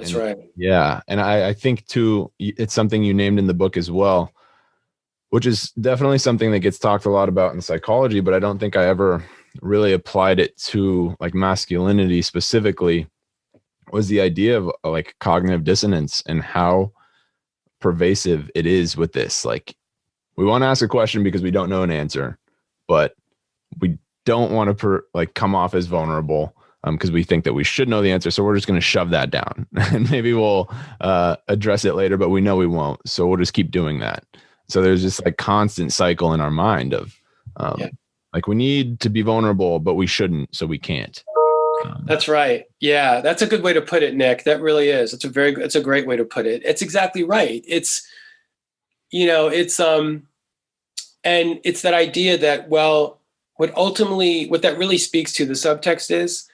That's And right. yeah, and I think too, it's something you named in the book as well, which is definitely something that gets talked a lot about in psychology, but I don't think I ever really applied it to like masculinity specifically, was the idea of like cognitive dissonance and how pervasive it is with this. Like, we want to ask a question because we don't know an answer, but we don't want to like come off as vulnerable because we think that we should know the answer. So we're just going to shove that down and maybe we'll address it later, but we know we won't. So we'll just keep doing that. So there's this like constant cycle in our mind of like, we need to be vulnerable, but we shouldn't, so we can't. That's right. Yeah, that's a good way to put it, Nick. That really is. It's a great way to put it. It's exactly right. It's, and it's that idea that, well, what that really speaks to, the subtext is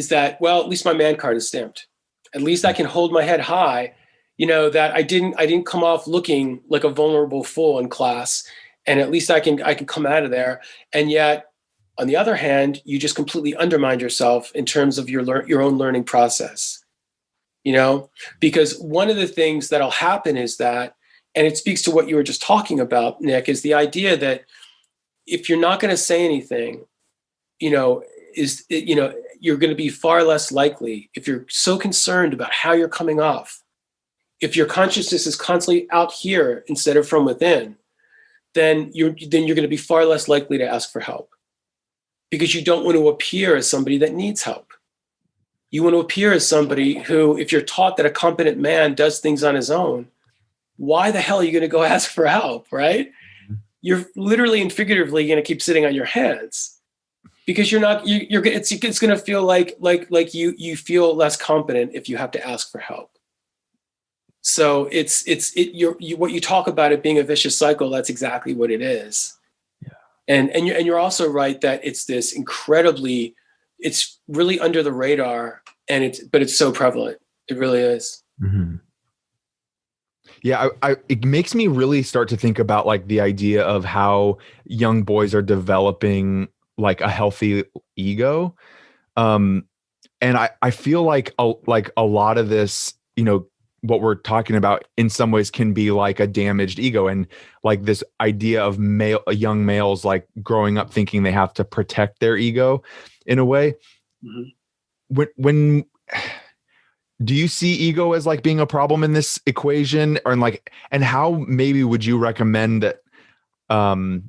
that, well, at least my man card is stamped. At least I can hold my head high, that I didn't come off looking like a vulnerable fool in class. And at least I can come out of there. And yet, on the other hand, you just completely undermined yourself in terms of your own learning process, because one of the things that'll happen is that, and it speaks to what you were just talking about, Nick, is the idea that if you're not going to say anything, you're going to be far less likely, if you're so concerned about how you're coming off, if your consciousness is constantly out here instead of from within, then you're going to be far less likely to ask for help, because you don't want to appear as somebody that needs help. You want to appear as somebody who, if you're taught that a competent man does things on his own, why the hell are you going to go ask for help, right? You're literally and figuratively going to keep sitting on your hands, because it's going to feel like you feel less competent if you have to ask for help. So what you talk about it being a vicious cycle, that's exactly what it is. And you're also right that it's this incredibly, it's really under the radar, but it's so prevalent. It really is. Mm-hmm. Yeah, it makes me really start to think about like the idea of how young boys are developing like a healthy ego. And I feel like a lot of this, what we're talking about in some ways can be like a damaged ego, and like this idea of young males like growing up thinking they have to protect their ego in a way. Mm-hmm. When do you see ego as like being a problem in this equation, and how maybe would you recommend that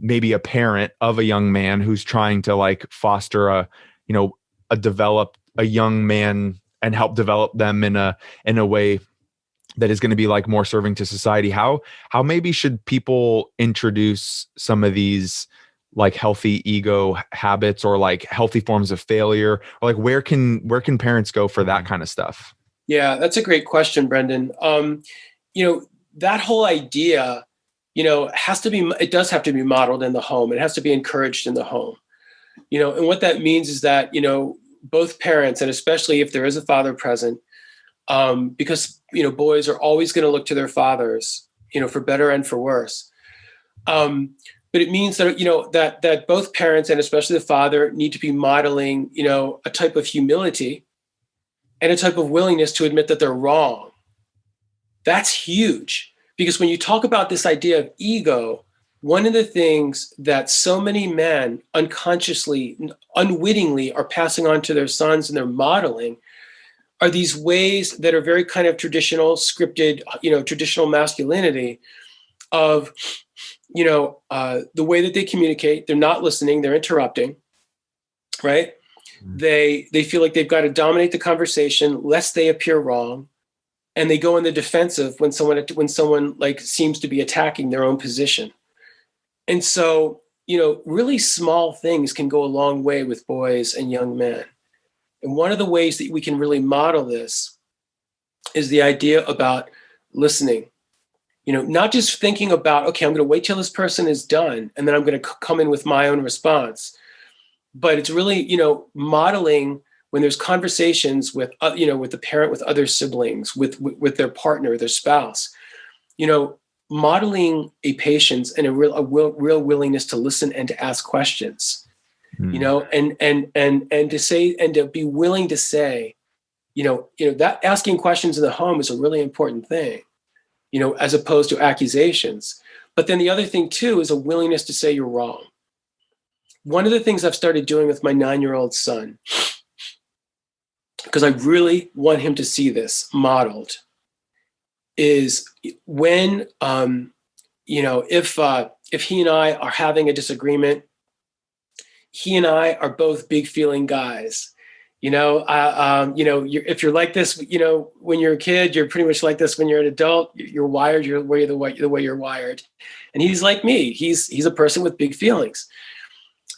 maybe a parent of a young man who's trying to like foster a young man and help develop them in a way that is going to be like more serving to society? How maybe should people introduce some of these like healthy ego habits, or like healthy forms of failure, or like where can parents go for that kind of stuff? Yeah, that's a great question, Brendan. That whole idea, it does have to be modeled in the home. It has to be encouraged in the home. And what that means is that, both parents, and especially if there is a father present, because, boys are always going to look to their fathers, for better and for worse. But it means that, that both parents, and especially the father, need to be modeling, a type of humility and a type of willingness to admit that they're wrong. That's huge, because when you talk about this idea of ego, one of the things that so many men unconsciously, unwittingly are passing on to their sons and they're modeling are these ways that are very kind of traditional, scripted, traditional masculinity of, the way that they communicate. They're not listening, they're interrupting, right? They feel like they've got to dominate the conversation lest they appear wrong, and they go in the defensive when someone like seems to be attacking their own position. And so, really small things can go a long way with boys and young men. And one of the ways that we can really model this is the idea about listening. Not just thinking about, okay, I'm going to wait till this person is done and then I'm going to come in with my own response. But it's really, modeling when there's conversations with the parent, with other siblings, with their partner, their spouse, modeling a patience and a real willingness to listen and to ask questions, and to say, and to be willing to say, That asking questions in the home is a really important thing, as opposed to accusations. But then the other thing too is a willingness to say you're wrong. One of the things I've started doing with my 9-year-old son, because I really want him to see this modeled, is when, if he and I are having a disagreement, he and I are both big feeling guys. If you're like this, when you're a kid, you're pretty much like this when you're an adult. You're wired the way you're wired, and he's like me. He's a person with big feelings,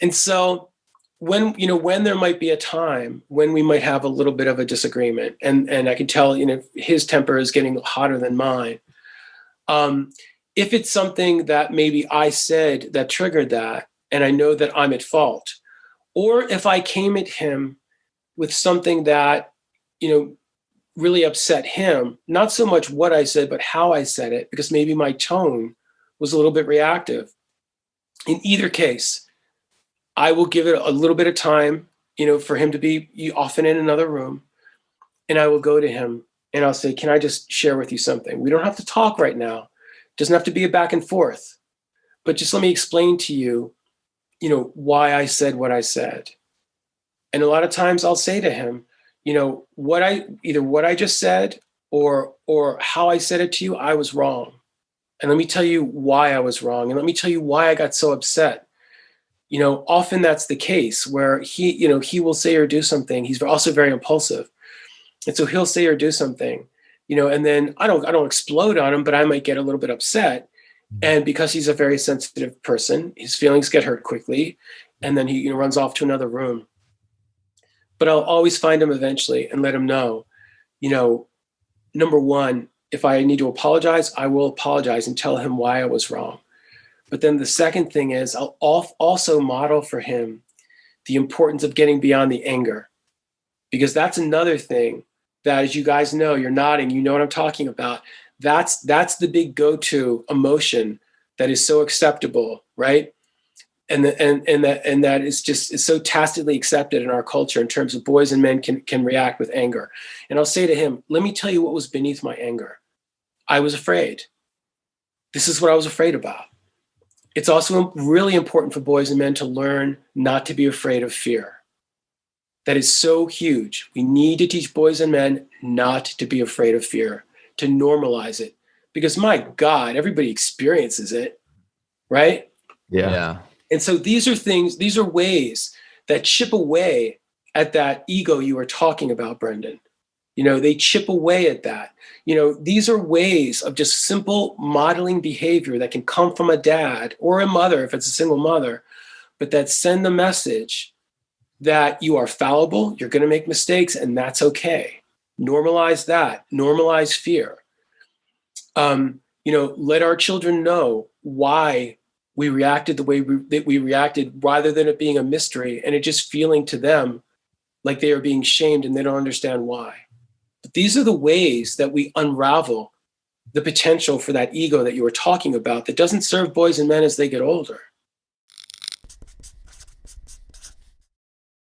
and so when there might be a time when we might have a little bit of a disagreement, and I can tell his temper is getting hotter than mine. If it's something that maybe I said that triggered that, and I know that I'm at fault, or if I came at him with something that, really upset him, not so much what I said, but how I said it, because maybe my tone was a little bit reactive. In either case, I will give it a little bit of time, for him to be often in another room. And I will go to him and I'll say, can I just share with you something? We don't have to talk right now. It doesn't have to be a back and forth, but just let me explain to you, why I said what I said. And a lot of times I'll say to him, what I just said or how I said it to you, I was wrong. And let me tell you why I was wrong. And let me tell you why I got so upset. Often that's the case where he will say or do something. He's also very impulsive. And so he'll say or do something, and then I don't explode on him, but I might get a little bit upset. And because he's a very sensitive person, his feelings get hurt quickly. And then he runs off to another room. But I'll always find him eventually and let him know, number one, if I need to apologize, I will apologize and tell him why I was wrong. But then the second thing is I'll also model for him the importance of getting beyond the anger, because that's another thing that, as you guys know, you're nodding, you know what I'm talking about. That's the big go-to emotion that is so acceptable, right? And that is so tacitly accepted in our culture in terms of boys and men can react with anger. And I'll say to him, let me tell you what was beneath my anger. I was afraid. This is what I was afraid about. It's also really important for boys and men to learn not to be afraid of fear. That is so huge. We need to teach boys and men not to be afraid of fear, to normalize it. Because my God, everybody experiences it, right? Yeah. And so these are ways that chip away at that ego you were talking about, Brendan. They chip away at that. These are ways of just simple modeling behavior that can come from a dad or a mother, if it's a single mother, but that send the message that you are fallible, you're going to make mistakes, and that's okay. Normalize that. Normalize fear. Let our children know why we reacted the way that we reacted, rather than it being a mystery and it just feeling to them like they are being shamed and they don't understand why. But these are the ways that we unravel the potential for that ego that you were talking about that doesn't serve boys and men as they get older.